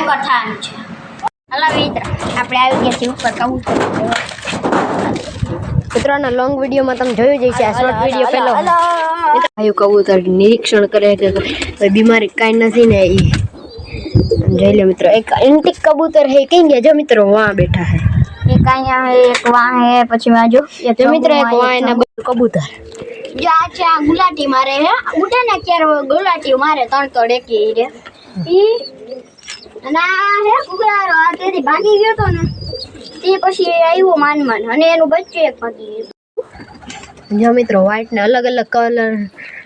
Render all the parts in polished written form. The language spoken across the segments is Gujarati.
ભયંકર થવાનું છે. હલો મિત્ર, આપણે આવી ગયા છીએ ઉપર કબૂતર. મિત્રોના લોંગ વિડીયોમાં તમે જોયું જ છે. આ શોર્ટ વિડીયો પહેલો આયુ કબૂતર નિરીક્ષણ કરે કે બીમારી કાંઈ નથી ને એ જોઈ લે મિત્રો. એક એન્ટિક કબૂતર હે કઈ ગયા જો મિત્રો વहाँ બેઠા હે. એક અહીંયા હે, એક વાં હે, પછી બાજુ જો મિત્રો એક વहाँ એના બધું કબૂતર. જો આ છે આ ગુલાટી મારે હે ઉઠે ને ક્યારે ગુલાટી મારે ત્રણ તો ડેકી રે ઈ અને આ હે કુકરારો આ તેથી ભાગી ગયો તો ને તે પછી આવ્યો માન અને એનું બચ્ચું એક ભાગી ગયું. જો મિત્રો વ્હાઈટ ને અલગ અલગ કલર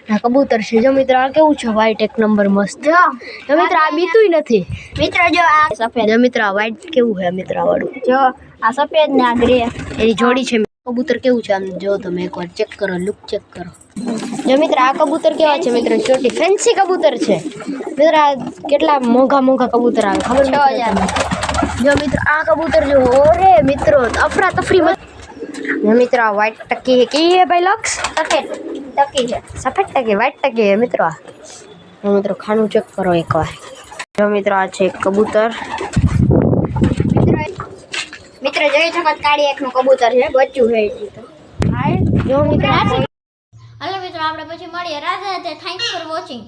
ના કબૂતર છે. જો મિત્રો આ કેવું છે વ્હાઈટ એક નંબર મસ્ત. જો મિત્રો આ બીતુંય નથી. મિત્રો જો આ સફેદ. જો મિત્રો આ વ્હાઈટ કેવું છે મિત્રો આ વાળું. જો આ સફેદ ને આ ગ્રે એની જોડી છે. કબૂતર કેવું છે આમ જો તમે એકવાર ચેક કરો, લુક ચેક કરો. જો મિત્ર આ કબૂતર કેવા છે મિત્રો? ચોટી ફેન્સી કબૂતર છે મિત્ર. આ કેટલા મોંઘા મોંઘા કબૂતર આવે ખબર? 6000. જો મિત્ર આ કબૂતર જો ઓરે મિત્રો અફરા તફરી મત. જો મિત્ર આ વ્હાઈટ ટકી કી હે ભાઈ લક્ષ? સફેદ ટકી છે. સફેદ ટકી વ્હાઈટ ટકી હે મિત્રો. આ જો મિત્રો ખાનું ચેક કરો એકવાર. જો મિત્રો આ છે કબૂતર. મિત્રો જોઈ શકો કાળી એકનું કબૂતર છે, બચ્ચું છે ઈ તો. જો મિત્રો હાલો મિત્રો આપણે પછી મળીએ. Radhe Radhe. Thanks for watching.